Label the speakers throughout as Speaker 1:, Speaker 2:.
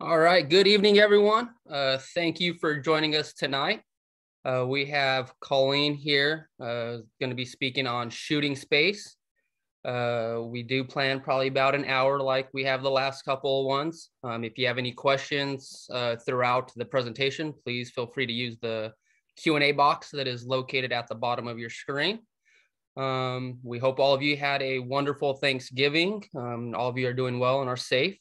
Speaker 1: All right, good evening, everyone. Thank you for joining us tonight. We have Colleen here, going to be speaking on shooting space. We do plan probably about an hour like we have the last couple of ones. If you have any questions throughout the presentation, please feel free to use the Q&A box that is located at the bottom of your screen. We hope all of you had a wonderful Thanksgiving. All of you are doing well and are safe.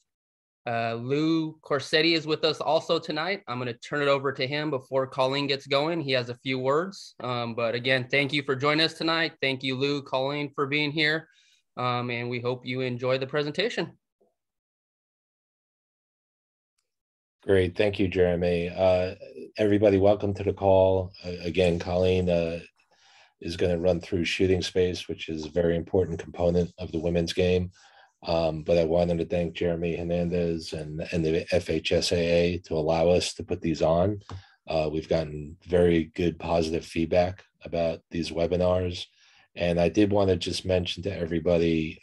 Speaker 1: Lou Corsetti is with us also tonight. I'm going to turn it over to him before Colleen gets going. He has a few words. But again, thank you for joining us tonight. Thank you, Lou, Colleen, for being here. And we hope you enjoy the presentation.
Speaker 2: Great. Thank you, Jeremy. Everybody, welcome to the call. Again, Colleen is going to run through shooting space, which is a very important component of the women's game. But I wanted to thank Jeremy Hernandez and the FHSAA to allow us to put these on. We've gotten very good positive feedback about these webinars. And I did want to just mention to everybody,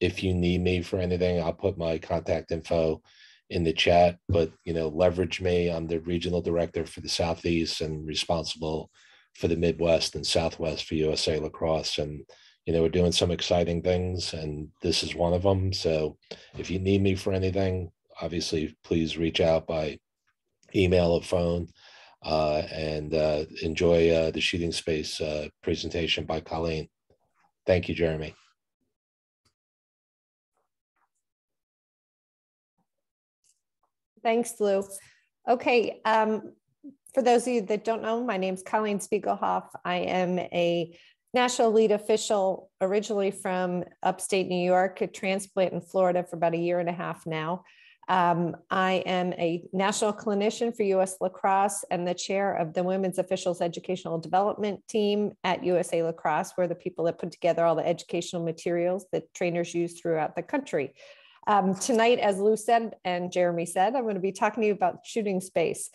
Speaker 2: if you need me for anything, I'll put my contact info in the chat, but, leverage me. I'm the regional director for the Southeast and responsible for the Midwest and Southwest for USA Lacrosse. And we're doing some exciting things, and this is one of them. So if you need me for anything, obviously, please reach out by email or phone, and enjoy the shooting space presentation by Colleen. Thank you, Jeremy.
Speaker 3: Thanks, Lou. Okay, for those of you that don't know, my name's Colleen Spiegelhoff. I am a National Lead Official, originally from upstate New York, a transplant in Florida for about a year and a half now. I am a national clinician for US Lacrosse and the chair of the Women's Officials Educational Development Team at USA Lacrosse. We're the people that put together all the educational materials that trainers use throughout the country. Tonight, as Lou said and Jeremy said, I'm going to be talking to you about shooting space.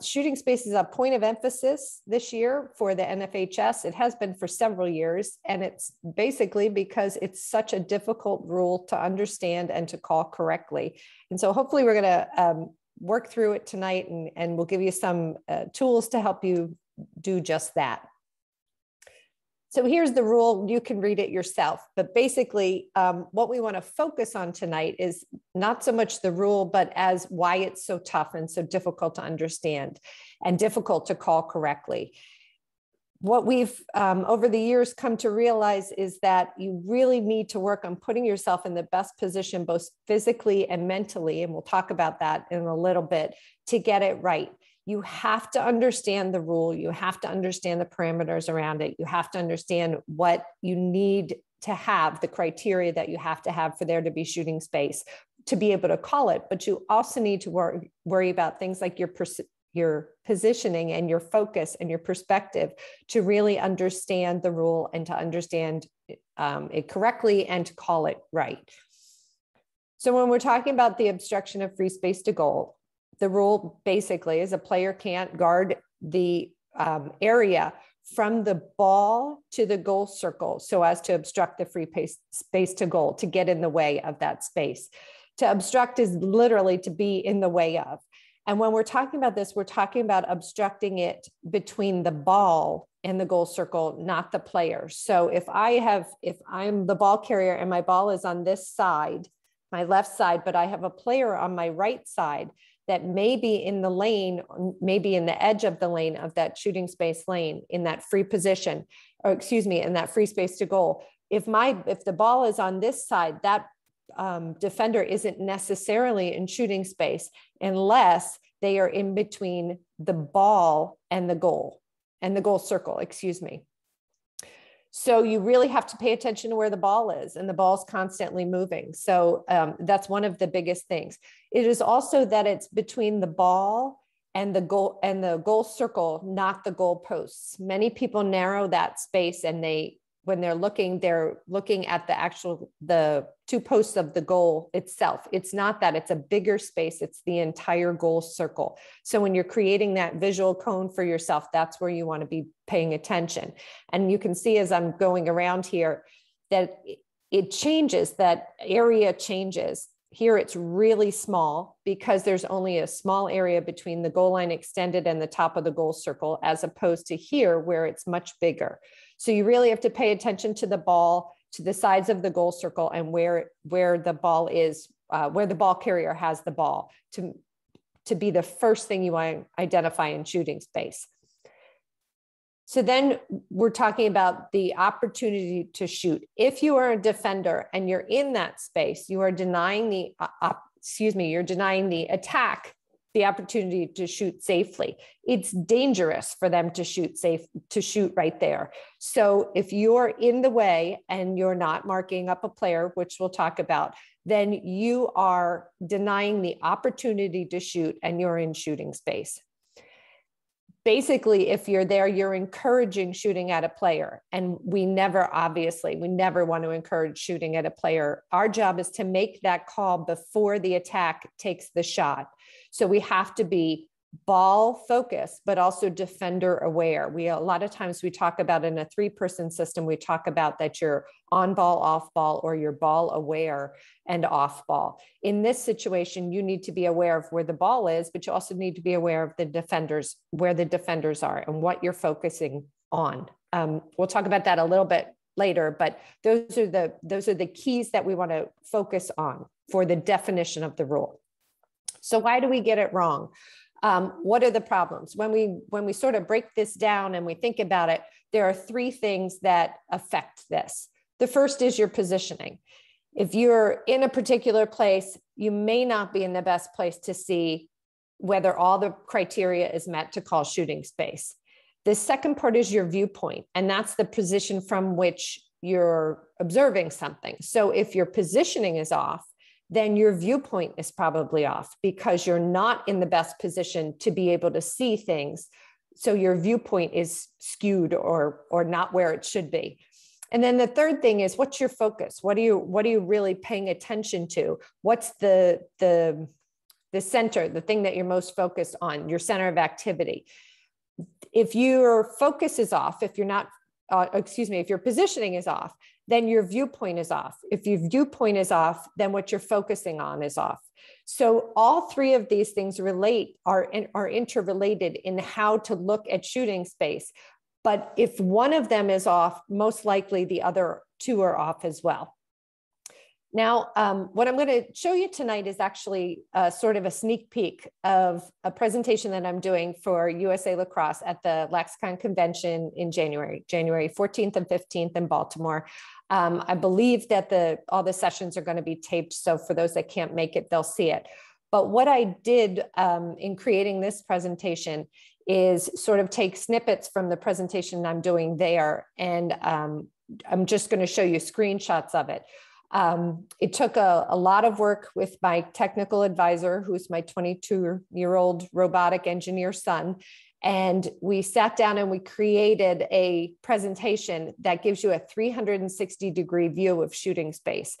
Speaker 3: Shooting space is a point of emphasis this year for the NFHS. It has been for several years, and it's basically because it's such a difficult rule to understand and to call correctly. And so hopefully we're going to work through it tonight, and we'll give you some tools to help you do just that. So here's the rule. You can read it yourself, but basically what we want to focus on tonight is not so much the rule, but as why it's so tough and so difficult to understand and difficult to call correctly. What we've over the years come to realize is that you really need to work on putting yourself in the best position, both physically and mentally, and we'll talk about that in a little bit, to get it right. You have to understand the rule. You have to understand the parameters around it. You have to understand what you need to have, the criteria that you have to have for there to be shooting space to be able to call it. But you also need to worry about things like your positioning and your focus and your perspective to really understand the rule and to understand it correctly and to call it right. So when we're talking about the obstruction of free space to goal, the rule basically is a player can't guard the area from the ball to the goal circle so as to obstruct the free space to goal, to get in the way of that space. To obstruct is literally to be in the way of. And when we're talking about this, we're talking about obstructing it between the ball and the goal circle, not the player. So if I'm the ball carrier and my ball is on this side, my left side, but I have a player on my right side that may be in the lane, maybe in the edge of the lane of that shooting space lane in that free position, or excuse me, in that free space to goal. If the ball is on this side, that defender isn't necessarily in shooting space unless they are in between the ball and the goal circle, excuse me. So you really have to pay attention to where the ball is, and the ball's constantly moving. So that's one of the biggest things. It is also that it's between the ball and the goal circle, not the goal posts. Many people narrow that space, and when they're looking at the two posts of the goal itself. It's not that, it's a bigger space. It's the entire goal circle. So when you're creating that visual cone for yourself, that's where you want to be paying attention. And you can see as I'm going around here that it changes, that area changes. Here it's really small because there's only a small area between the goal line extended and the top of the goal circle, as opposed to here where it's much bigger. So you really have to pay attention to the ball, to the sides of the goal circle, and where the ball is, where the ball carrier has the ball, to be the first thing you want to identify in shooting space. So then we're talking about the opportunity to shoot. If you are a defender and you're in that space, you are denying the, you're denying the attack the opportunity to shoot safely. It's dangerous for them to shoot right there. So if you're in the way and you're not marking up a player, which we'll talk about, then you are denying the opportunity to shoot and you're in shooting space. Basically, if you're there, you're encouraging shooting at a player. And we never want to encourage shooting at a player. Our job is to make that call before the attack takes the shot. So we have to be ball focused, but also defender aware. A lot of times we talk about, in a 3-person system, we talk about that you're on ball, off ball, or you're ball aware and off ball. In this situation, you need to be aware of where the ball is, but you also need to be aware of the defenders, where the defenders are and what you're focusing on. We'll talk about that a little bit later, but those are the keys that we want to focus on for the definition of the rule. So why do we get it wrong? What are the problems? When we sort of break this down and we think about it, there are 3 things that affect this. The first is your positioning. If you're in a particular place, you may not be in the best place to see whether all the criteria is met to call shooting space. The second part is your viewpoint, and that's the position from which you're observing something. So if your positioning is off, then your viewpoint is probably off because you're not in the best position to be able to see things. So your viewpoint is skewed or not where it should be. And then the third thing is, what's your focus? What are you really paying attention to? What's the center, the thing that you're most focused on, your center of activity? If your focus is off, if your positioning is off, then your viewpoint is off. If your viewpoint is off, then what you're focusing on is off. So all 3 of these things are interrelated in how to look at shooting space. But if one of them is off, most likely the other 2 are off as well. Now, what I'm going to show you tonight is actually sort of a sneak peek of a presentation that I'm doing for USA Lacrosse at the LaxCon convention in January 14th and 15th in Baltimore. I believe that all the sessions are going to be taped, so for those that can't make it, they'll see it. But what I did in creating this presentation is sort of take snippets from the presentation I'm doing there, and I'm just going to show you screenshots of it. It took a lot of work with my technical advisor, who's my 22-year-old robotic engineer son. And we sat down and we created a presentation that gives you a 360-degree view of shooting space.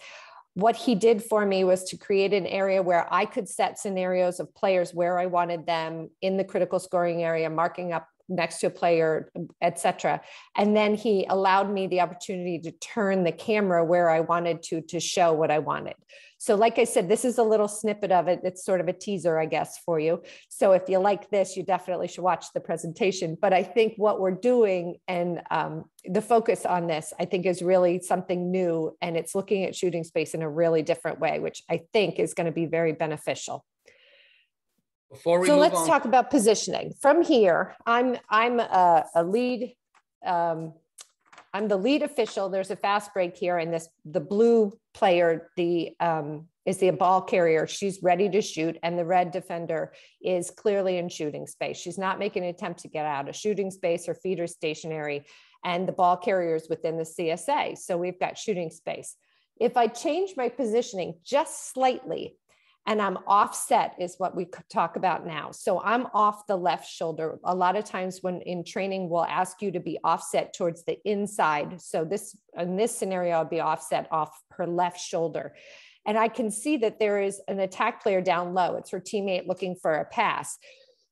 Speaker 3: What he did for me was to create an area where I could set scenarios of players where I wanted them in the critical scoring area, marking up next to a player, etc. And then he allowed me the opportunity to turn the camera where I wanted to show what I wanted. So like I said, this is a little snippet of it. It's sort of a teaser, I guess, for you. So if you like this, you definitely should watch the presentation. But I think what we're doing and the focus on this, I think, is really something new, and it's looking at shooting space in a really different way, which I think is going to be very beneficial. Let's talk about positioning. From here, I'm a lead. I'm the lead official. There's a fast break here, and the blue player is the ball carrier. She's ready to shoot, and the red defender is clearly in shooting space. She's not making an attempt to get out of shooting space. Her feet are stationary, and the ball carrier is within the CSA. So we've got shooting space. If I change my positioning just slightly, and I'm offset is what we could talk about now. So I'm off the left shoulder. A lot of times when in training, we'll ask you to be offset towards the inside. So in this scenario, I'll be offset off her left shoulder. And I can see that there is an attack player down low. It's her teammate looking for a pass.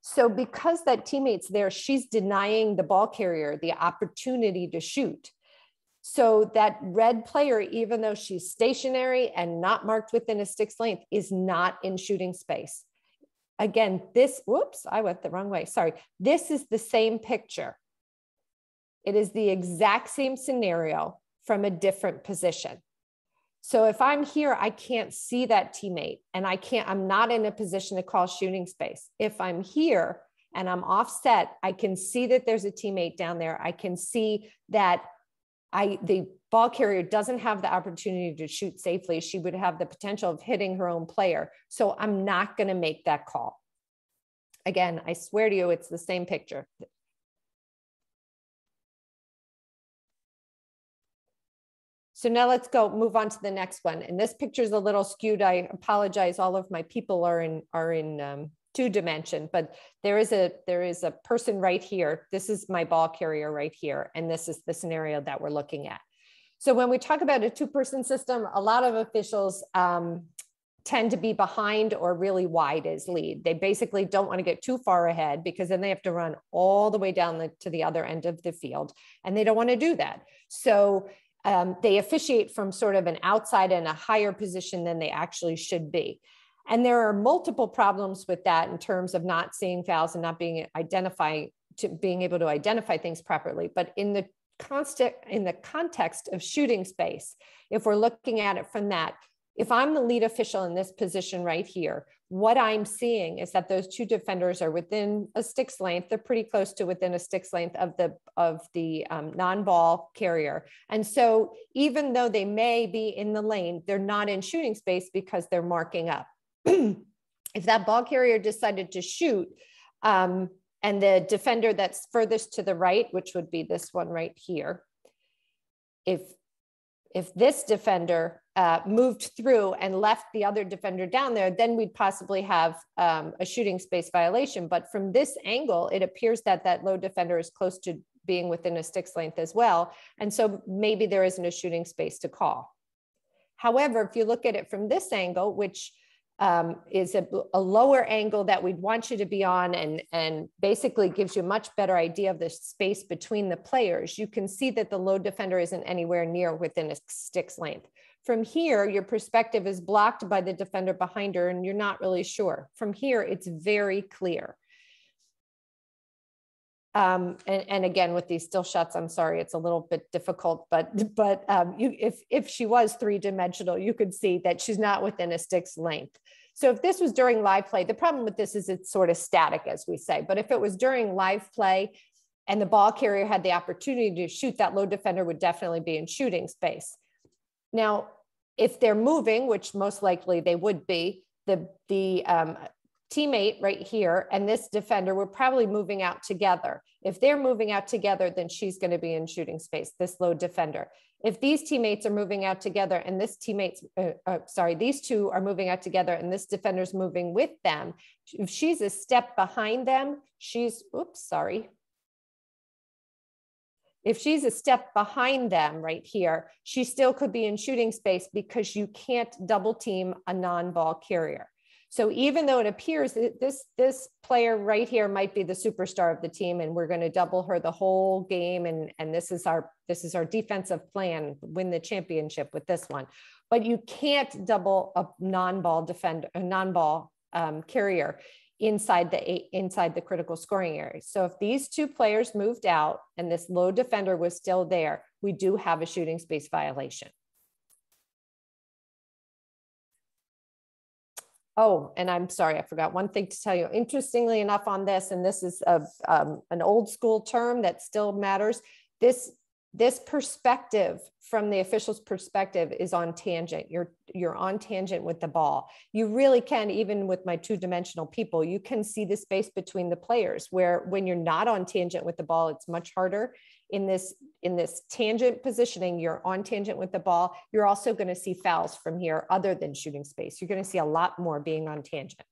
Speaker 3: So because that teammate's there, she's denying the ball carrier the opportunity to shoot. So that red player, even though she's stationary and not marked within a stick's length, is not in shooting space. Again, this, whoops, I went the wrong way. Sorry. This is the same picture. It is the exact same scenario from a different position. So if I'm here, I can't see that teammate and I'm not in a position to call shooting space. If I'm here and I'm offset, I can see that there's a teammate down there. I can see that the ball carrier doesn't have the opportunity to shoot safely. She would have the potential of hitting her own player. So I'm not going to make that call. Again, I swear to you, it's the same picture. So now let's move on to the next one. And this picture is a little skewed. I apologize. All of my people are in two dimension, but there is a person right here. This is my ball carrier right here. And this is the scenario that we're looking at. So when we talk about a two-person system, a lot of officials tend to be behind or really wide as lead. They basically don't want to get too far ahead because then they have to run all the way down to the other end of the field. And they don't want to do that. So they officiate from sort of an outside and a higher position than they actually should be. And there are multiple problems with that in terms of not seeing fouls and not being able to identify things properly. But in the context of shooting space, if we're looking at it from that, if I'm the lead official in this position right here, what I'm seeing is that those two defenders are within a stick's length. They're pretty close to within a stick's length of the non-ball carrier. And so even though they may be in the lane, they're not in shooting space because they're marking up. If that ball carrier decided to shoot, and the defender that's furthest to the right, which would be this one right here, if this defender moved through and left the other defender down there, then we'd possibly have a shooting space violation. But from this angle, it appears that that low defender is close to being within a stick's length as well. And so maybe there isn't a shooting space to call. However, if you look at it from this angle, which is a lower angle that we'd want you to be on and basically gives you a much better idea of the space between the players, you can see that the low defender isn't anywhere near within a stick's length. From here, your perspective is blocked by the defender behind her and you're not really sure. From here, it's very clear. And again, with these still shots, I'm sorry, it's a little bit difficult, but if she was three-dimensional, you could see that she's not within a stick's length. So if this was during live play, the problem with this is it's sort of static, as we say, but if it was during live play and the ball carrier had the opportunity to shoot, that low defender would definitely be in shooting space. Now, if they're moving, which most likely they would be, the teammate right here and this defender were probably moving out together. If they're moving out together, then she's going to be in shooting space, this low defender. If these teammates are moving out together and these two are moving out together and this defender's moving with them, if she's a step behind them, if she's a step behind them right here, she still could be in shooting space because you can't double team a non-ball carrier. So even though it appears that this player right here might be the superstar of the team and we're going to double her the whole game and this is our defensive plan, win the championship with this one, but you can't double a non-ball carrier inside the critical scoring area. So if these two players moved out and this low defender was still there, we do have a shooting space violation. Oh, and I'm sorry, I forgot one thing to tell you. Interestingly enough on this, and this is an old school term that still matters, this perspective from the official's perspective is on tangent. You're on tangent with the ball. You really can, even with my two-dimensional people, you can see the space between the players where when you're not on tangent with the ball, it's much harder. In this tangent positioning, you're on tangent with the ball. You're also going to see fouls from here other than shooting space. You're going to see a lot more being on tangent.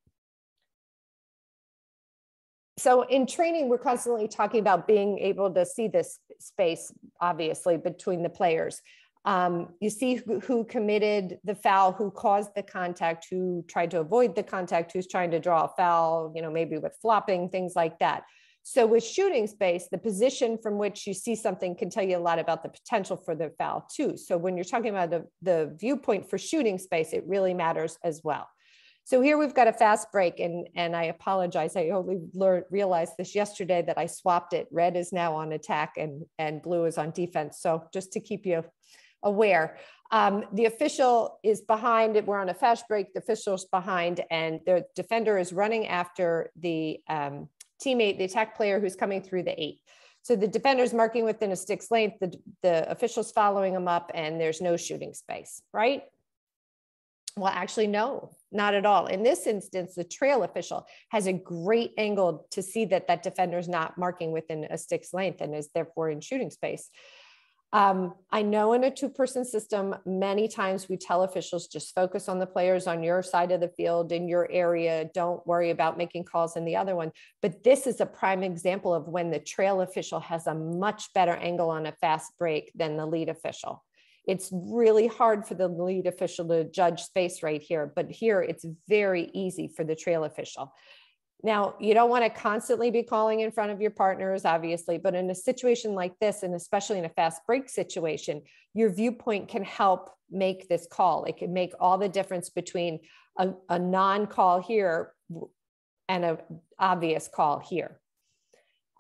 Speaker 3: So in training, we're constantly talking about being able to see this space, obviously, between the players. You see who committed the foul, who caused the contact, who tried to avoid the contact, who's trying to draw a foul, maybe with flopping, things like that. So with shooting space, the position from which you see something can tell you a lot about the potential for the foul too. So when you're talking about the viewpoint for shooting space, it really matters as well. So here we've got a fast break, and I apologize. I only realized this yesterday that I swapped it. Red is now on attack and blue is on defense. So just to keep you aware, the official is behind it. We're on a fast break. The official's behind, and the defender is running after the teammate, the attack player who's coming through the 8. So the defender's marking within a stick's length. The official's following him up, and there's no shooting space, right? Well, actually, no, not at all. In this instance, the trail official has a great angle to see that that defender is not marking within a stick's length and is therefore in shooting space. I know in a 2-person system, many times we tell officials just focus on the players on your side of the field in your area. Don't worry about making calls in the other one. But this is a prime example of when the trail official has a much better angle on a fast break than the lead official. It's really hard for the lead official to judge space right here, but here it's very easy for the trail official. Now, you don't want to constantly be calling in front of your partners, obviously, but in a situation like this, and especially in a fast break situation, your viewpoint can help make this call. It can make all the difference between a non-call here and an obvious call here.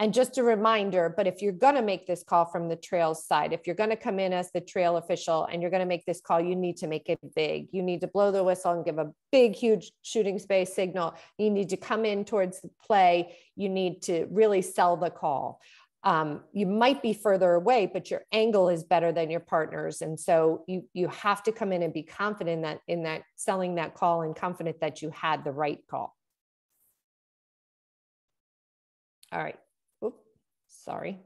Speaker 3: And just a reminder, but if you're going to make this call from the trail's side, if you're going to come in as the trail official and you're going to make this call, you need to make it big. You need to blow the whistle and give a big, huge shooting space signal. You need to come in towards the play. You need to really sell the call. You might be further away, but your angle is better than your partner's. And so you have to come in and be confident in that selling that call and confident that you had the right call. All right. Oops, sorry.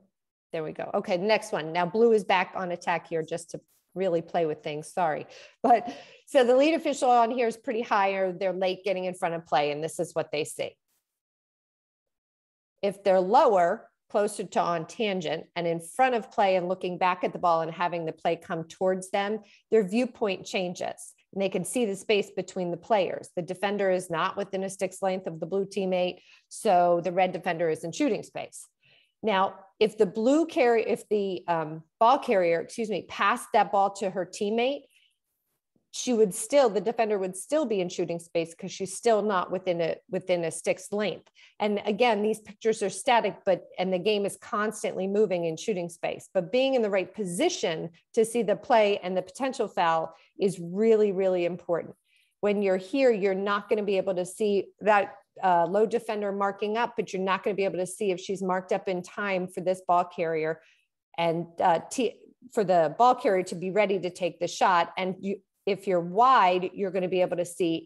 Speaker 3: There we go. Okay, next one. Now blue is back on attack here just to really play with things. Sorry. But so the lead official on here is pretty high, or they're late getting in front of play, and this is what they see. If they're lower, closer to on tangent and in front of play and looking back at the ball and having the play come towards them, their viewpoint changes. And they can see the space between the players. The defender is not within a stick's length of the blue teammate, so the red defender is in shooting space. Now, if the ball carrier, passed that ball to her teammate, the defender would still be in shooting space because she's still not within a stick's length. And again, these pictures are static, and the game is constantly moving in shooting space. But being in the right position to see the play and the potential foul is really, really important. When you're here, you're not going to be able to see that low defender marking up, but you're not going to be able to see if she's marked up in time for this ball carrier and for the ball carrier to be ready to take the shot. And if you're wide, you're going to be able to see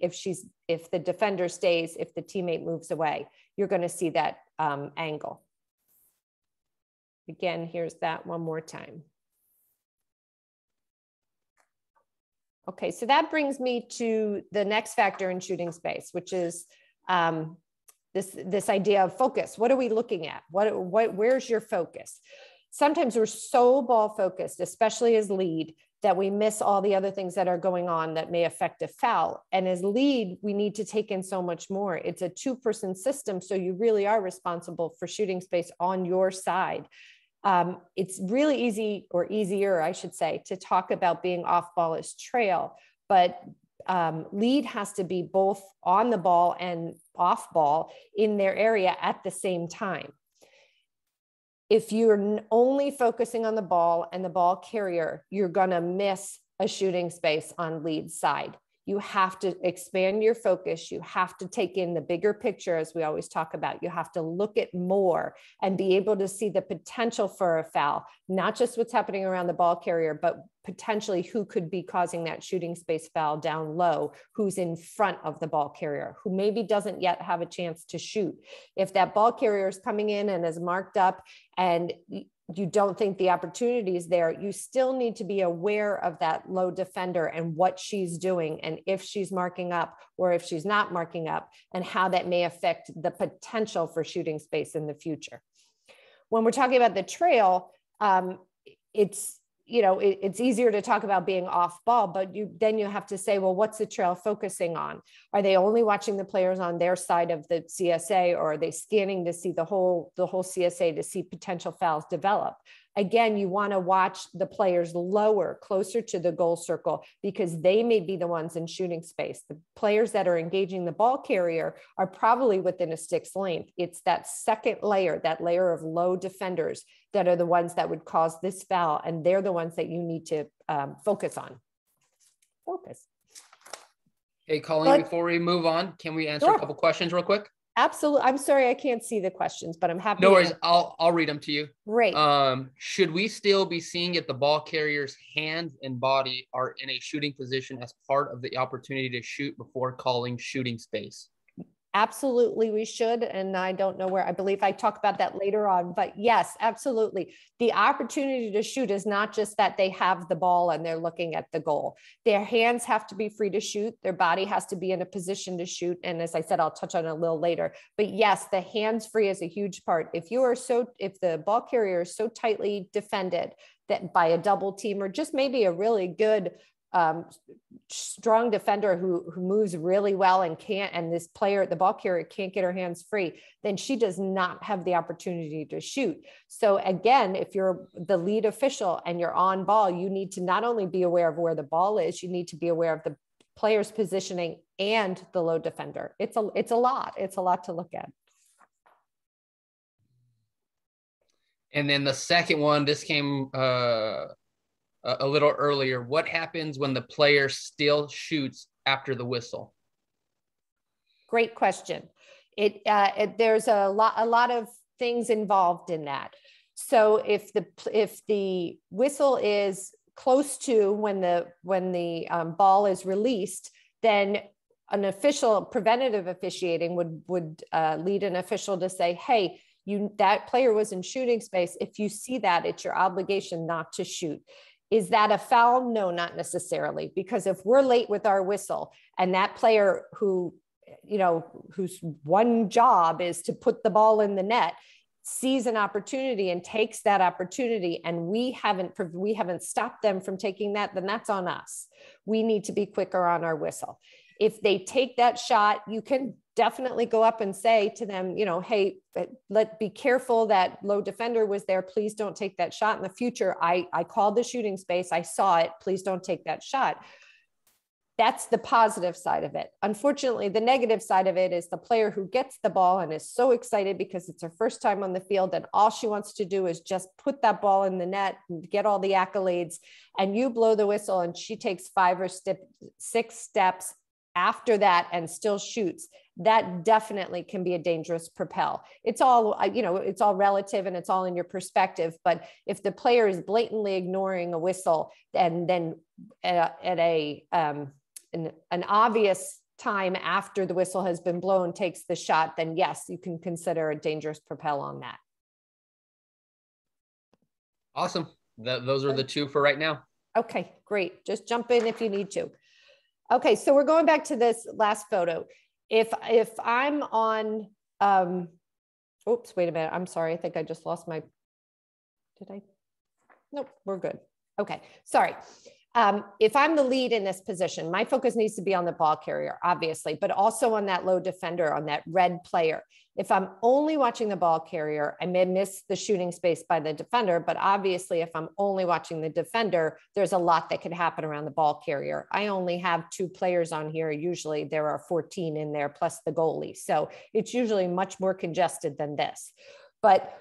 Speaker 3: if the defender stays, if the teammate moves away, you're going to see that angle. Again, here's that one more time. Okay, so that brings me to the next factor in shooting space, which is this idea of focus. What are we looking at? Where's your focus? Sometimes we're so ball focused, especially as lead, that we miss all the other things that are going on that may affect a foul. And as lead, we need to take in so much more. It's a 2-person system, so you really are responsible for shooting space on your side. It's really easy, or easier, I should say, to talk about being off ball as trail, but lead has to be both on the ball and off ball in their area at the same time. If you're only focusing on the ball and the ball carrier, you're going to miss a shooting space on lead side. You have to expand your focus. You have to take in the bigger picture, as we always talk about. You have to look at more and be able to see the potential for a foul, not just what's happening around the ball carrier, but potentially who could be causing that shooting space foul down low, who's in front of the ball carrier, who maybe doesn't yet have a chance to shoot. If that ball carrier is coming in and is marked up and you don't think the opportunity is there, you still need to be aware of that low defender and what she's doing, and if she's marking up or if she's not marking up, and how that may affect the potential for shooting space in the future. When we're talking about the trail, it's it's easier to talk about being off ball, but then you have to say, well, what's the trail focusing on? Are they only watching the players on their side of the CSA, or are they scanning to see the whole CSA to see potential fouls develop? Again, you want to watch the players lower, closer to the goal circle, because they may be the ones in shooting space. The players that are engaging the ball carrier are probably within a stick's length. It's that second layer, that layer of low defenders, that are the ones that would cause this foul. And they're the ones that you need to focus on. Focus.
Speaker 1: Hey, Colleen, before we move on, can we answer a couple questions real quick?
Speaker 3: Absolutely. I'm sorry, I can't see the questions, but I'm happy.
Speaker 1: No worries. I'll read them to you.
Speaker 3: Great.
Speaker 1: Should we still be seeing if the ball carrier's hands and body are in a shooting position as part of the opportunity to shoot before calling shooting space?
Speaker 3: Absolutely, we should. And I don't know where, I believe I talk about that later on, but yes, absolutely. The opportunity to shoot is not just that they have the ball and they're looking at the goal. Their hands have to be free to shoot. Their body has to be in a position to shoot. And as I said, I'll touch on it a little later, but yes, the hands free is a huge part. If the ball carrier is so tightly defended that by a double team, or just maybe a really good strong defender who moves really well and this player, the ball carrier, can't get her hands free, then she does not have the opportunity to shoot. So again, if you're the lead official and you're on ball, you need to not only be aware of where the ball is, you need to be aware of the player's positioning and the low defender. It's a lot to look at.
Speaker 1: And then the second one, this came a little earlier. What happens when the player still shoots after the whistle?
Speaker 3: Great question. There's a lot of things involved in that. So if the whistle is close to when the ball is released, then an official, preventative officiating would lead an official to say, hey, that player was in shooting space. If you see that, it's your obligation not to shoot. Is that a foul? No, not necessarily, because if we're late with our whistle and that player whose one job is to put the ball in the net sees an opportunity and takes that opportunity, and we haven't stopped them from taking that, then that's on us. We need to be quicker on our whistle. If they take that shot, you can definitely go up and say to them, hey, be careful, that low defender was there. Please don't take that shot in the future. I called the shooting space. I saw it. Please don't take that shot. That's the positive side of it. Unfortunately, the negative side of it is the player who gets the ball and is so excited because it's her first time on the field, and all she wants to do is just put that ball in the net and get all the accolades, and you blow the whistle and she takes 5 or 6 steps after that and still shoots. That definitely can be a dangerous propel. It's all, it's all relative and it's all in your perspective. But if the player is blatantly ignoring a whistle and then at an obvious time after the whistle has been blown takes the shot, then yes, you can consider a dangerous propel on that.
Speaker 1: Awesome. Those are the two for right now.
Speaker 3: Okay, great. Just jump in if you need to. Okay, so we're going back to this last photo. If I'm on, oops, wait a minute. I'm sorry. I think I just lost my, Nope, we're good. Okay, sorry. If I'm the lead in this position, my focus needs to be on the ball carrier, obviously, but also on that low defender, on that red player. If I'm only watching the ball carrier, I may miss the shooting space by the defender, but obviously if I'm only watching the defender, there's a lot that could happen around the ball carrier. I only have 2 players on here. Usually there are 14 in there plus the goalie. So it's usually much more congested than this. But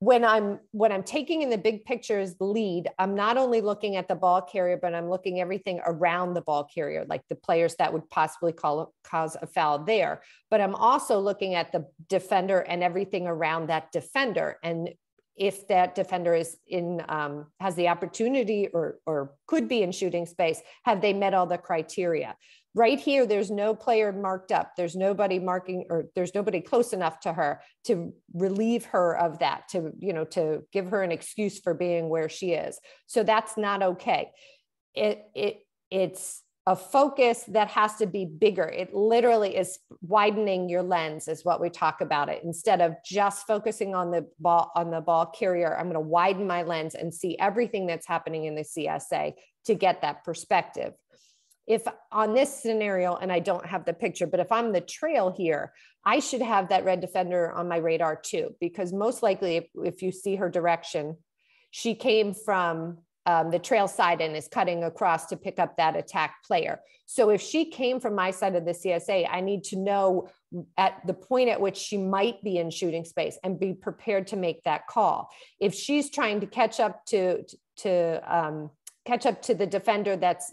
Speaker 3: when I'm taking in the big picture as the lead, I'm not only looking at the ball carrier, but I'm looking everything around the ball carrier, like the players that would possibly cause a foul there. But I'm also looking at the defender and everything around that defender. And if that defender is has the opportunity or could be in shooting space, have they met all the criteria? Right here, there's no player marked up. There's nobody marking, or there's nobody close enough to her to relieve her of that, to give her an excuse for being where she is. So that's not okay. It's a focus that has to be bigger. It literally is widening your lens is what we talk about it. Instead of just focusing on the ball carrier, I'm going to widen my lens and see everything that's happening in the CSA to get that perspective. If on this scenario, and I don't have the picture, but if I'm the trail here, I should have that red defender on my radar too, because most likely if you see her direction, she came from the trail side and is cutting across to pick up that attack player. So if she came from my side of the CSA, I need to know at the point at which she might be in shooting space and be prepared to make that call. If she's trying to catch up to the defender that's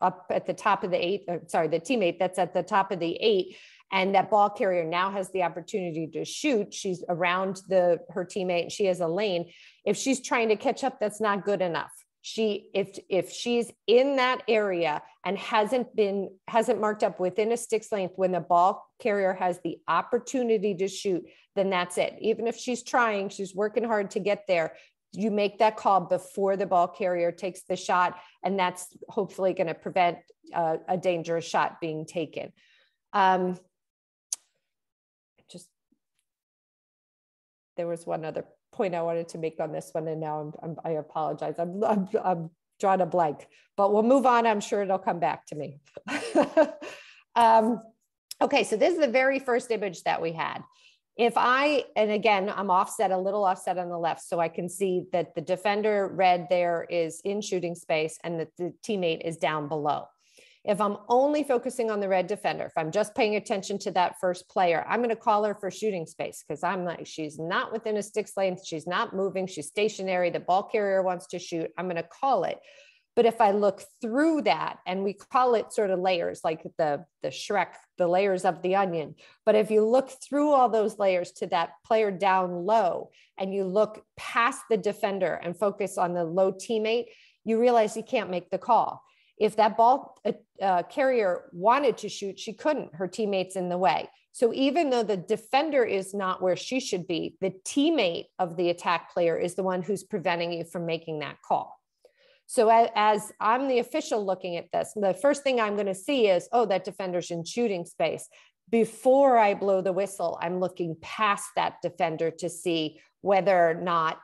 Speaker 3: up at the top of the 8, the teammate that's at the top of the 8, and that ball carrier now has the opportunity to shoot, she's around her teammate and she has a lane. If she's trying to catch up, that's not good enough. If she's in that area and hasn't marked up within a stick's length when the ball carrier has the opportunity to shoot, then that's it. Even if she's trying, she's working hard to get there, you make that call before the ball carrier takes the shot, and that's hopefully going to prevent a dangerous shot being taken. There was one other point I wanted to make on this one, and now I apologize. I'm drawing a blank, but we'll move on. I'm sure it'll come back to me. Okay, so this is the very first image that we had. And again, I'm a little offset on the left, so I can see that the defender red there is in shooting space and that the teammate is down below. If I'm only focusing on the red defender, if I'm just paying attention to that first player, I'm going to call her for shooting space because she's not within a stick's length. She's not moving. She's stationary. The ball carrier wants to shoot. I'm going to call it. But if I look through that, and we call it sort of layers, like the Shrek, the layers of the onion. But if you look through all those layers to that player down low, and you look past the defender and focus on the low teammate, you realize you can't make the call. If that ball carrier wanted to shoot, she couldn't. Her teammate's in the way. So even though the defender is not where she should be, the teammate of the attack player is the one who's preventing you from making that call. So as I'm the official looking at this, the first thing I'm going to see is, oh, that defender's in shooting space. Before I blow the whistle, I'm looking past that defender to see whether or not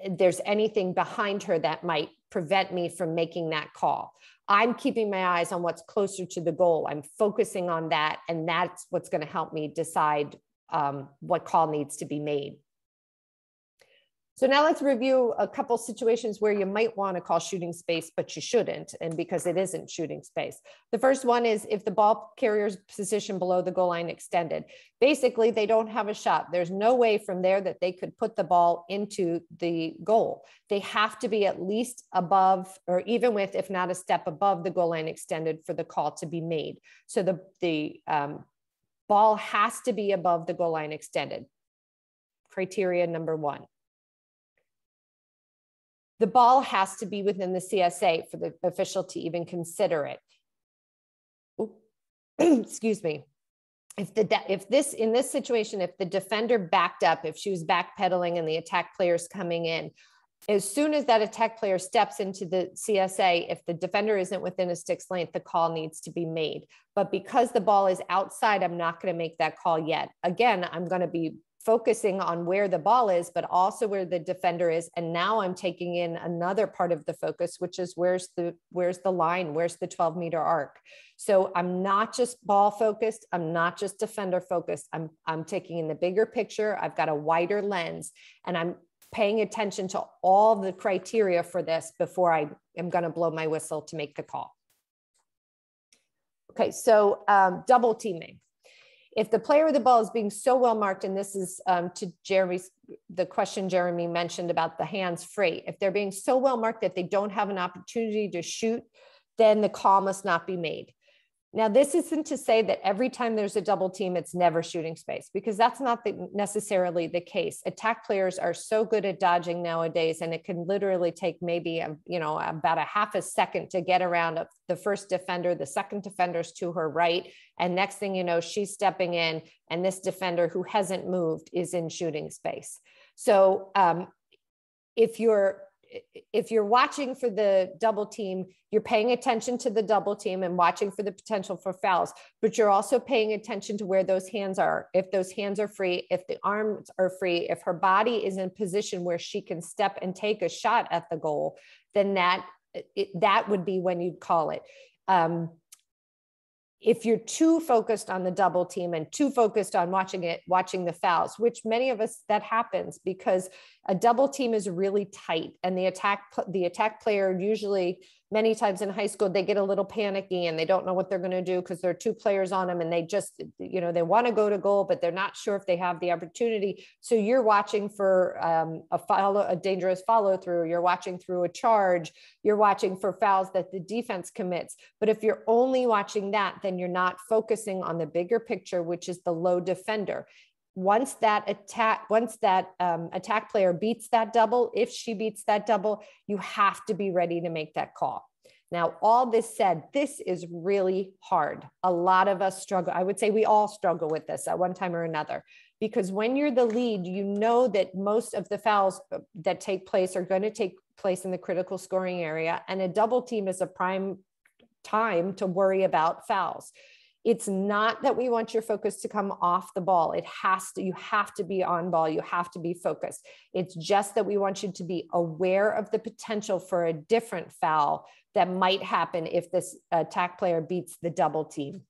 Speaker 3: there's anything behind her that might prevent me from making that call. I'm keeping my eyes on what's closer to the goal. I'm focusing on that, and that's what's going to help me decide what call needs to be made. So now let's review a couple situations where you might want to call shooting space, but you shouldn't, and because it isn't shooting space. The first one is if the ball carrier's position below the goal line extended. Basically, they don't have a shot. There's no way from there that they could put the ball into the goal. They have to be at least above, or even with, if not a step above the goal line extended for the call to be made. So the ball has to be above the goal line extended. Criteria number one. The ball has to be within the CSA for the official to even consider it. Excuse me. In this situation, if the defender backed up, if she was backpedaling and the attack player's coming in, as soon as that attack player steps into the CSA, if the defender isn't within a stick's length, the call needs to be made. But because the ball is outside, I'm not going to make that call yet. Again, I'm going to be focusing on where the ball is, but also where the defender is. And now I'm taking in another part of the focus, which is where's the line, where's the 12-meter arc. So I'm not just ball focused. I'm not just defender focused. I'm taking in the bigger picture. I've got a wider lens, and I'm paying attention to all the criteria for this before I am going to blow my whistle to make the call. Okay, so double teaming. If the player with the ball is being so well marked, and this is to the question Jeremy mentioned about the hands free, if they're being so well marked that they don't have an opportunity to shoot, then the call must not be made. Now, this isn't to say that every time there's a double team, it's never shooting space, because that's not necessarily the case. Attack players are so good at dodging nowadays, and it can literally take maybe about a half a second to get around the first defender. The second defender's to her right, and next thing you know, she's stepping in, and this defender who hasn't moved is in shooting space. So if you're if you're watching for the double team, you're paying attention to the double team and watching for the potential for fouls, but you're also paying attention to where those hands are. If those hands are free, if the arms are free, if her body is in a position where she can step and take a shot at the goal, then that would be when you'd call it. If you're too focused on the double team and too focused on watching the fouls, which many of us, that happens because a double team is really tight, and the attack player usually, many times in high school, they get a little panicky and they don't know what they're going to do because there are two players on them and they just, they want to go to goal, but they're not sure if they have the opportunity. So you're watching for a dangerous follow through. You're watching through a charge. You're watching for fouls that the defense commits. But if you're only watching that, then you're not focusing on the bigger picture, which is the low defender. Once that attack player beats that double, if she beats that double, you have to be ready to make that call. Now, all this said, this is really hard. A lot of us struggle. I would say we all struggle with this at one time or another, because when you're the lead, you know that most of the fouls that take place are going to take place in the critical scoring area, and a double team is a prime time to worry about fouls. It's not that we want your focus to come off the ball. You have to be on ball. You have to be focused. It's just that we want you to be aware of the potential for a different foul that might happen if this attack player beats the double team.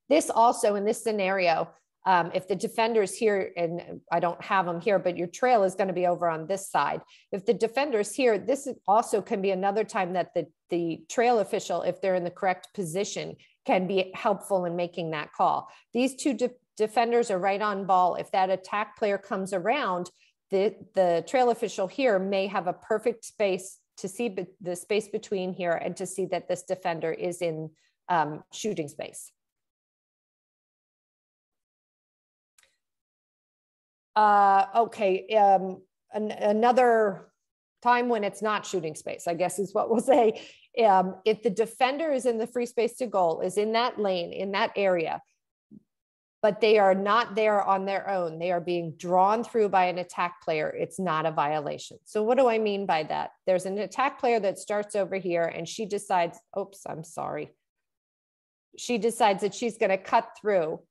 Speaker 3: This also, in this scenario, if the defender's here, and I don't have them here, but your trail is going to be over on this side. If the defender's here, this also can be another time that the trail official, if they're in the correct position, can be helpful in making that call. These two defenders are right on ball. If that attack player comes around, the trail official here may have a perfect space to see the space between here and to see that this defender is in shooting space. Another time when it's not shooting space, I guess is what we'll say. If the defender is in the free space to goal, is in that lane, in that area, but they are not there on their own, they are being drawn through by an attack player, it's not a violation. So what do I mean by that? There's an attack player that starts over here and she decides, she decides that she's going to cut through.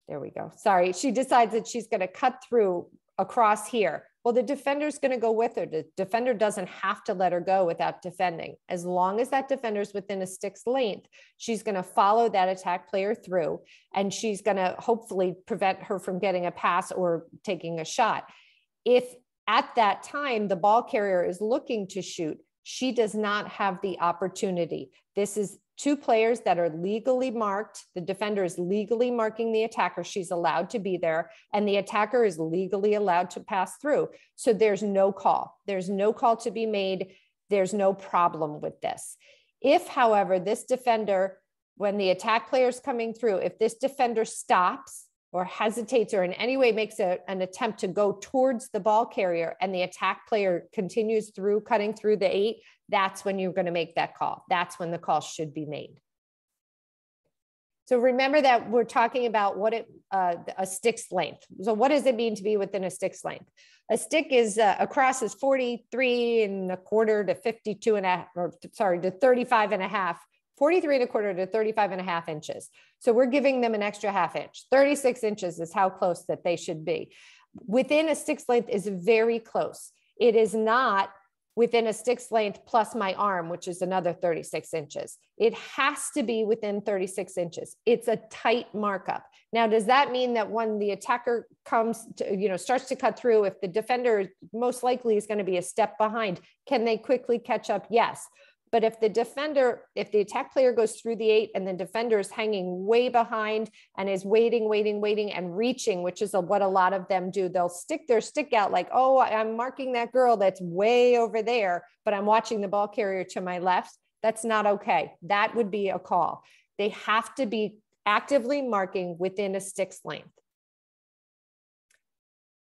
Speaker 3: There we go. Sorry. She decides that she's going to cut through across here. Well, the defender's going to go with her. The defender doesn't have to let her go without defending. As long as that defender's within a stick's length, she's going to follow that attack player through, and she's going to hopefully prevent her from getting a pass or taking a shot. If at that time the ball carrier is looking to shoot, she does not have the opportunity. This is two players that are legally marked. The defender is legally marking the attacker. She's allowed to be there, and the attacker is legally allowed to pass through. So there's no call. There's no call to be made. There's no problem with this. If, however, this defender, when the attack player is coming through, if this defender stops or hesitates or in any way makes an attempt to go towards the ball carrier and the attack player continues through, cutting through the 8, that's when you're going to make that call. That's when the call should be made. So remember that we're talking about what a stick's length. So what does it mean to be within a stick's length? A stick is across is 43.25 to 52 and a half, or sorry, to 35 and a half. 43.25 to 35 and a half inches. So we're giving them an extra ½ inch. 36 inches is how close that they should be. Within a stick's length is very close. It is not within a stick's length plus my arm, which is another 36 inches. It has to be within 36 inches. It's a tight markup. Now, does that mean that when the attacker comes to, starts to cut through, if the defender most likely is going to be a step behind, can they quickly catch up? Yes. But if the attack player goes through the 8 and the defender is hanging way behind and is waiting and reaching, which is what a lot of them do, they'll stick their stick out like, oh, I'm marking that girl that's way over there, but I'm watching the ball carrier to my left. That's not okay. That would be a call. They have to be actively marking within a stick's length.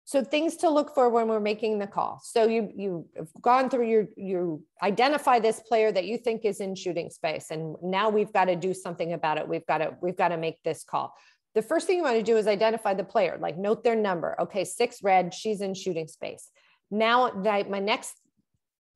Speaker 3: So things to look for when we're making the call. So you've gone through you identify this player that you think is in shooting space, and now we've got to do something about it. We've got to make this call. The first thing you want to do is identify the player, like note their number. Okay, 6 red, she's in shooting space. Now my next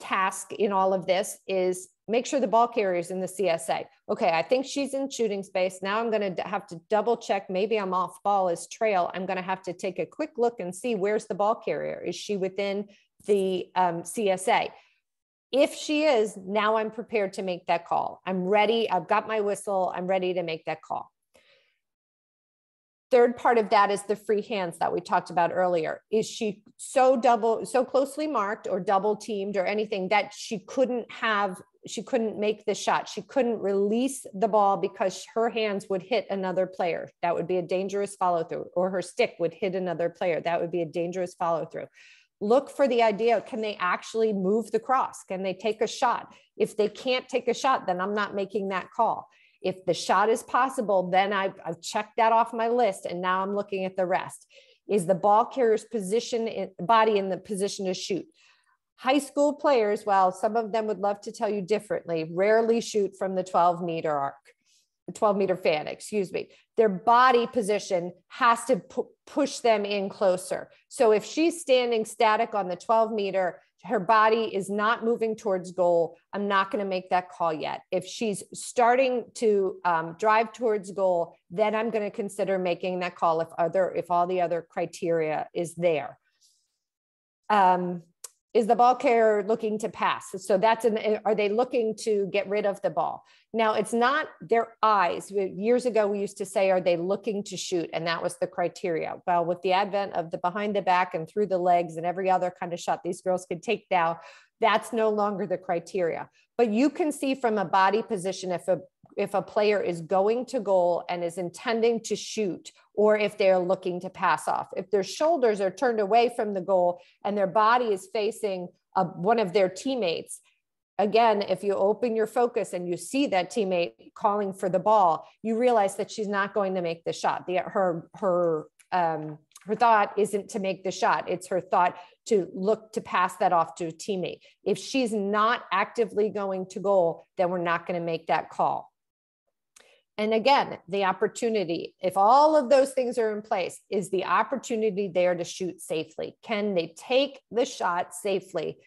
Speaker 3: task in all of this is make sure the ball carrier is in the CSA. Okay, I think she's in shooting space. Now I'm going to have to double check. Maybe I'm off ball as trail. I'm going to have to take a quick look and see where's the ball carrier. Is she within the CSA? If she is, now I'm prepared to make that call. I'm ready. I've got my whistle. I'm ready to make that call. Third part of that is the free hands that we talked about earlier. Is she so closely marked or double teamed or anything that she couldn't make the shot? She couldn't release the ball because her hands would hit another player. That would be a dangerous follow through, or her stick would hit another player. That would be a dangerous follow through. Look for the idea, can they actually move the cross? Can they take a shot? If they can't take a shot, then I'm not making that call. If the shot is possible, then I've checked that off my list, and now I'm looking at the rest. Is the ball carrier's body in the position to shoot? High school players, well, some of them would love to tell you differently, rarely shoot from the 12-meter arc. 12-meter fan, excuse me. Their body position has to push them in closer. So if she's standing static on the 12-meter, her body is not moving towards goal, I'm not going to make that call yet. If she's starting to drive towards goal, then I'm going to consider making that call if all the other criteria is there. Is the ball carrier looking to pass? So are they looking to get rid of the ball? Now, it's not their eyes. Years ago, we used to say, are they looking to shoot? And that was the criteria. Well, with the advent of the behind the back and through the legs and every other kind of shot these girls could take now, that's no longer the criteria. But you can see from a body position if a player is going to goal and is intending to shoot, or if they're looking to pass off. If their shoulders are turned away from the goal and their body is facing one of their teammates, again, if you open your focus and you see that teammate calling for the ball, you realize that she's not going to make the shot. Her thought isn't to make the shot. It's her thought to look to pass that off to a teammate. If she's not actively going to goal, then we're not going to make that call. And again, the opportunity, if all of those things are in place, is the opportunity there to shoot safely? Can they take the shot safely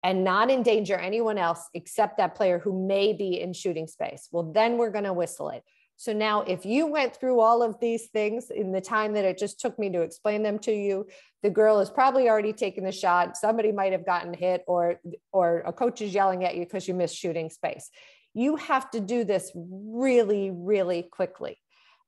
Speaker 3: and not endanger anyone else except that player who may be in shooting space? Well, then we're going to whistle it. So now if you went through all of these things in the time that it just took me to explain them to you, the girl has probably already taken the shot. Somebody might have gotten hit, or a coach is yelling at you because you missed shooting space. You have to do this really, really quickly.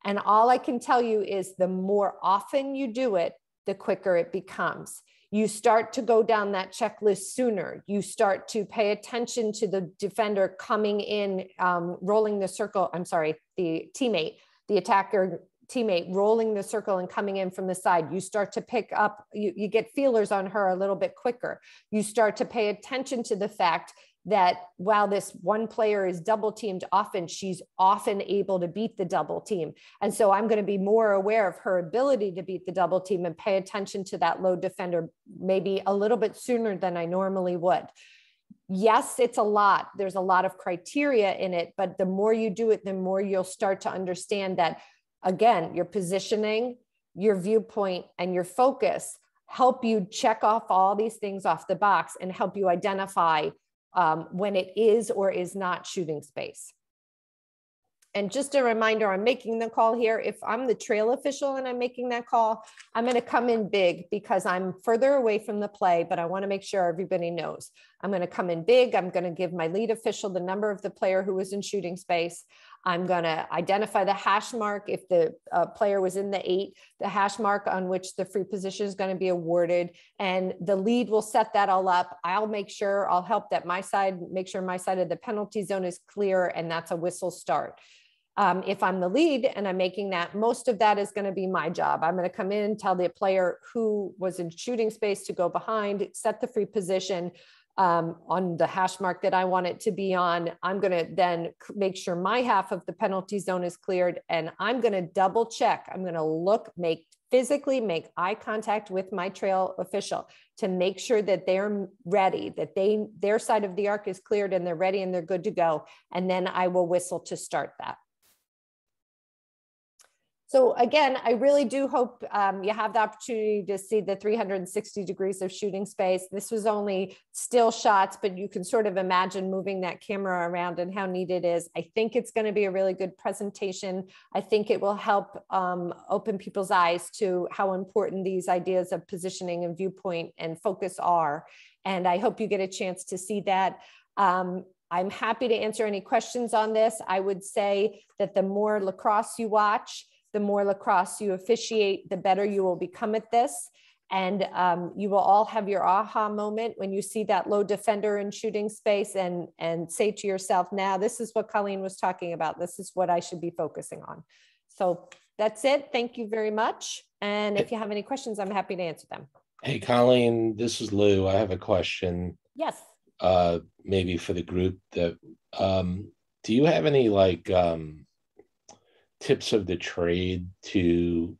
Speaker 3: And all I can tell you is the more often you do it, the quicker it becomes. You start to go down that checklist sooner. You start to pay attention to the defender coming in, rolling the circle. I'm sorry, the attacker teammate rolling the circle and coming in from the side. You start to pick up, you get feelers on her a little bit quicker. You start to pay attention to the fact that while this one player is double teamed often, she's often able to beat the double team. And so I'm going to be more aware of her ability to beat the double team and pay attention to that low defender maybe a little bit sooner than I normally would. Yes, it's a lot. There's a lot of criteria in it, but the more you do it, the more you'll start to understand that, again, your positioning, your viewpoint, and your focus help you check off all these things off the box and help you identify when it is or is not shooting space. And just a reminder, I'm making the call here. If I'm the trail official and I'm making that call, I'm going to come in big because I'm further away from the play, but I want to make sure everybody knows. I'm going to come in big. I'm going to give my lead official the number of the player who was in shooting space. I'm going to identify the hash mark. If the player was in the 8, the hash mark on which the free position is going to be awarded, and the lead will set that all up. I'll help that make sure my side of the penalty zone is clear, and that's a whistle start. If I'm the lead and I'm making that, most of that is going to be my job. I'm going to come in, tell the player who was in shooting space to go behind, set the free position on the hash mark that I want it to be on. I'm going to then make sure my half of the penalty zone is cleared, and I'm going to double check. I'm going to physically make eye contact with my trail official to make sure that they're ready, that their side of the arc is cleared and they're ready and they're good to go. And then I will whistle to start that. So again, I really do hope you have the opportunity to see the 360 degrees of shooting space. This was only still shots, but you can sort of imagine moving that camera around and how neat it is. I think it's going to be a really good presentation. I think it will help open people's eyes to how important these ideas of positioning and viewpoint and focus are. And I hope you get a chance to see that. I'm happy to answer any questions on this. I would say that the more lacrosse you watch, the more lacrosse you officiate, the better you will become at this. And you will all have your aha moment when you see that low defender in shooting space and say to yourself, now this is what Colleen was talking about. This is what I should be focusing on. So that's it. Thank you very much. And if you have any questions, I'm happy to answer them.
Speaker 2: Hey, Colleen, this is Lou. I have a question.
Speaker 3: Yes.
Speaker 2: Maybe for the group that, do you have any like tips of the trade to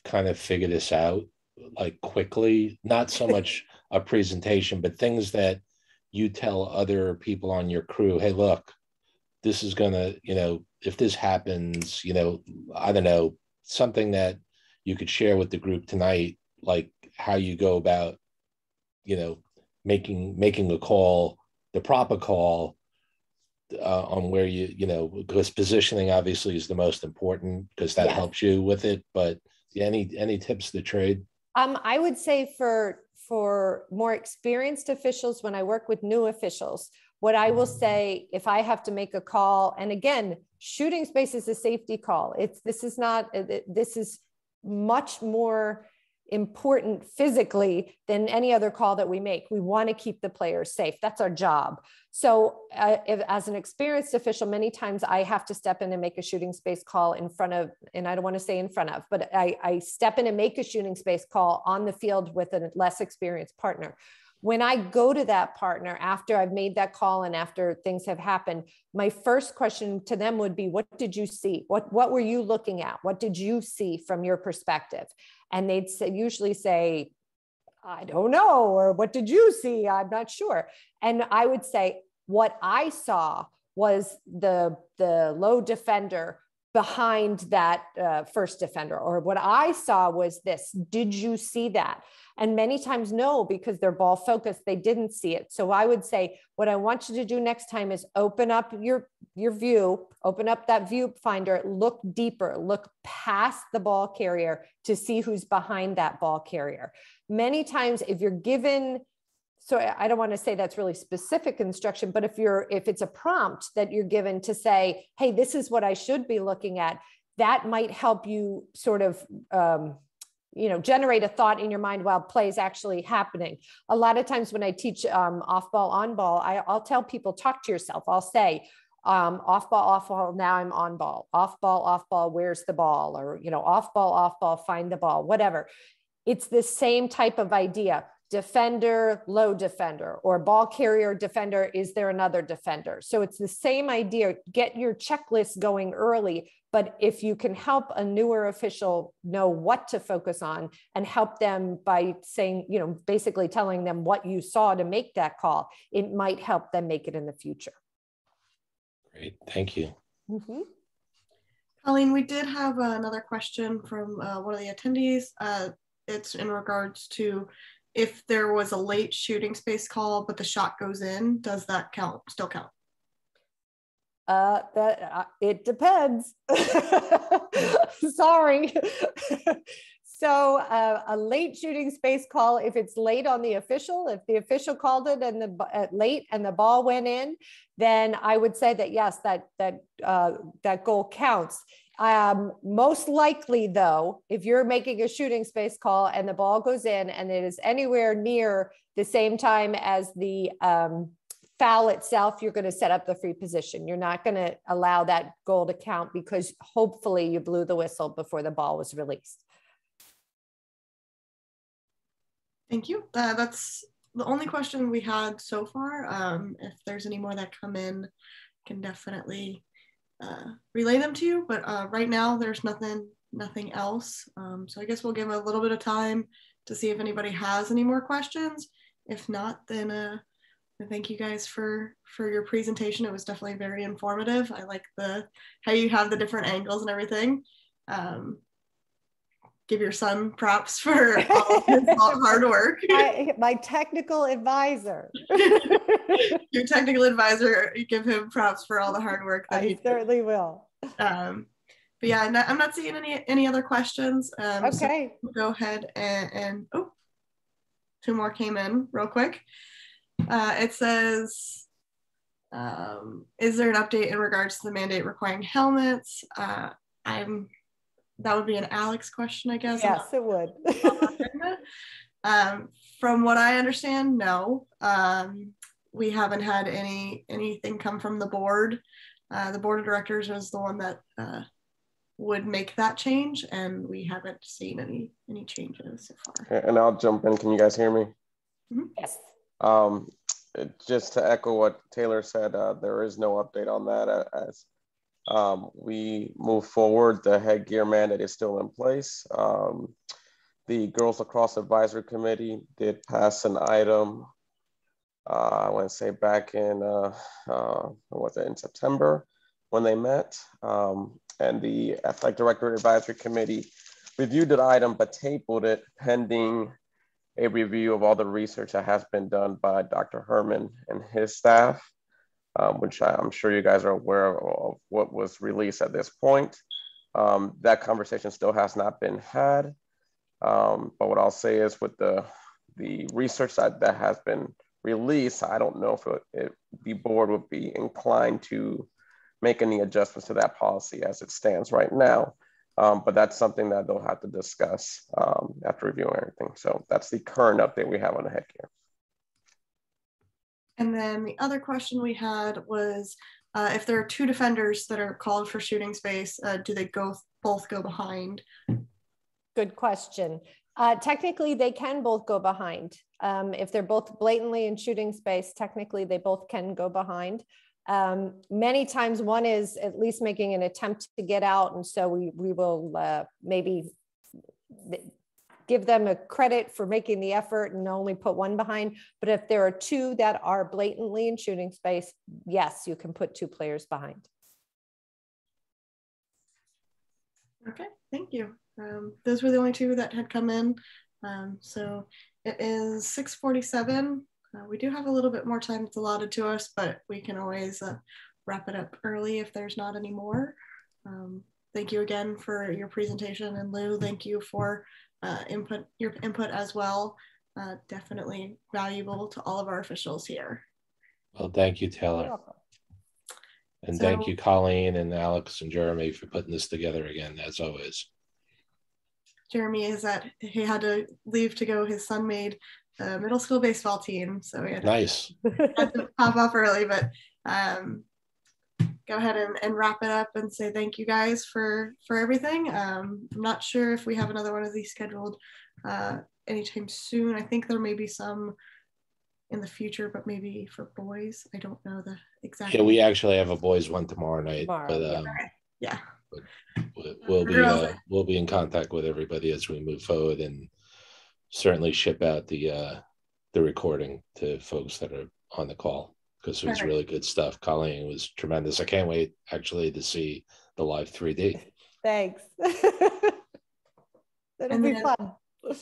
Speaker 2: kind of figure this out like quickly? Not so much a presentation, but things that you tell other people on your crew, hey, look, this is gonna, if this happens, I don't know, something that you could share with the group tonight, like how you go about, making a call, the proper call on where because positioning obviously is the most important because that helps you with it. But any tips to the trade?
Speaker 3: I would say for more experienced officials, when I work with new officials, what I will say, if I have to make a call, and again, shooting space is a safety call. This is much more important physically than any other call that we make. We want to keep the players safe. That's our job. So as an experienced official, many times I have to step in and make a shooting space call in front of, and I don't want to say in front of, but I step in and make a shooting space call on the field with a less experienced partner. When I go to that partner after I've made that call and after things have happened, my first question to them would be, what did you see? What were you looking at? What did you see from your perspective? And they'd usually say, I don't know, or what did you see? I'm not sure. And I would say, what I saw was the low defender behind that first defender, or what I saw was this. Did you see that? And many times, no, because they're ball focused, they didn't see it. So I would say, what I want you to do next time is open up your view, open up that viewfinder, look deeper, look past the ball carrier to see who's behind that ball carrier. Many times, if you're given, so I don't want to say that's really specific instruction, but if it's a prompt that you're given to say, hey, this is what I should be looking at, that might help you sort of, generate a thought in your mind while play is actually happening. A lot of times when I teach off ball, on ball, I'll tell people, talk to yourself. I'll say, off ball, now I'm on ball, off ball, where's the ball? Or, off ball, find the ball, whatever. It's the same type of idea. Defender, low defender, or ball carrier, defender, is there another defender? So it's the same idea. Get your checklist going early, but if you can help a newer official know what to focus on and help them by saying, basically telling them what you saw to make that call, it might help them make it in the future.
Speaker 2: Great, thank you.
Speaker 3: Mm-hmm.
Speaker 4: Colleen, we did have another question from one of the attendees. It's in regards to, if there was a late shooting space call, but the shot goes in, does that still count?
Speaker 3: It depends. Sorry. So a late shooting space call, if it's late on the official, if the official called it and late and the ball went in, then I would say that yes, that goal counts. Most likely though, if you're making a shooting space call and the ball goes in and it is anywhere near the same time as the foul itself, you're going to set up the free position. You're not going to allow that goal to count because hopefully you blew the whistle before the ball was released.
Speaker 4: Thank you. That's the only question we had so far. If there's any more that come in, I can definitely relay them to you, but right now there's nothing else. So I guess we'll give a little bit of time to see if anybody has any more questions. If not, then thank you guys for your presentation. It was definitely very informative. I like how you have the different angles and everything. give your son props for all of his hard work.
Speaker 3: My technical advisor.
Speaker 4: Your technical advisor, you give him props for all the hard work that he
Speaker 3: certainly will.
Speaker 4: But yeah, I'm not seeing any other questions.
Speaker 3: Okay.
Speaker 4: So we'll go ahead and oh, 2 more came in real quick. It says, is there an update in regards to the mandate requiring helmets? That would be an Alex question, I guess.
Speaker 3: Yes, it would.
Speaker 4: From what I understand, no. We haven't had anything come from the board. The board of directors is the one that would make that change, and we haven't seen any changes so far.
Speaker 5: And I'll jump in. Can you guys hear me?
Speaker 4: Mm-hmm.
Speaker 3: Yes.
Speaker 5: Just to echo what Taylor said, there is no update on that. As we move forward, the headgear mandate is still in place. The Girls Lacrosse Advisory Committee did pass an item, I want to say back in, was it in September when they met? And the Athletic Director Advisory Committee reviewed the item, but tabled it pending a review of all the research that has been done by Dr. Herman and his staff, which I'm sure you guys are aware of what was released at this point. That conversation still has not been had. But what I'll say is with the research that has been released, I don't know if the board would be inclined to make any adjustments to that policy as it stands right now. But that's something that they'll have to discuss after reviewing everything. So that's the current update we have on the headgear.
Speaker 4: And then the other question we had was, if there are 2 defenders that are called for shooting space, do they both go behind?
Speaker 3: Good question. Technically, they can both go behind. If they're both blatantly in shooting space, technically they both can go behind. Many times one is at least making an attempt to get out, and so we will maybe give them a credit for making the effort and only put one behind. But if there are 2 that are blatantly in shooting space, yes, you can put 2 players behind.
Speaker 4: Okay, thank you. Those were the only 2 that had come in. So it is 6:47. We do have a little bit more time that's allotted to us, but we can always wrap it up early if there's not any more. Thank you again for your presentation, and Lou, thank you for your input as well. Definitely valuable to all of our officials here.
Speaker 2: Well, thank you, Taylor. And thank you, Colleen and Alex and Jeremy, for putting this together again, as always.
Speaker 4: Jeremy is he had to leave to go. His son made a middle school baseball team, so we had to pop off early, but go ahead and wrap it up and say thank you guys for everything. I'm not sure if we have another one of these scheduled anytime soon. I think there may be some in the future, but maybe for boys. I don't know the exact.
Speaker 2: Yeah, we actually have a boys one tomorrow night. But
Speaker 4: yeah.
Speaker 2: But we'll be in contact with everybody as we move forward, and certainly ship out the recording to folks that are on the call, because it was really good stuff. Colleen was tremendous. I can't wait actually to see the live 3D.
Speaker 3: Thanks. It'll be fun.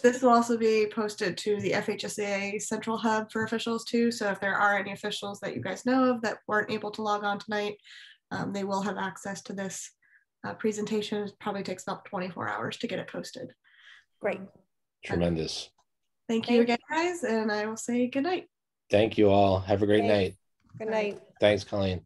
Speaker 4: This will also be posted to the FHSAA Central Hub for officials too. So if there are any officials that you guys know of that weren't able to log on tonight, they will have access to this presentation. It probably takes about 24 hours to get it posted.
Speaker 3: Great.
Speaker 2: Tremendous.
Speaker 4: Thank you again, guys, and I will say good night.
Speaker 2: Thank you all. Have a great night.
Speaker 3: Good night.
Speaker 2: Thanks, Colleen.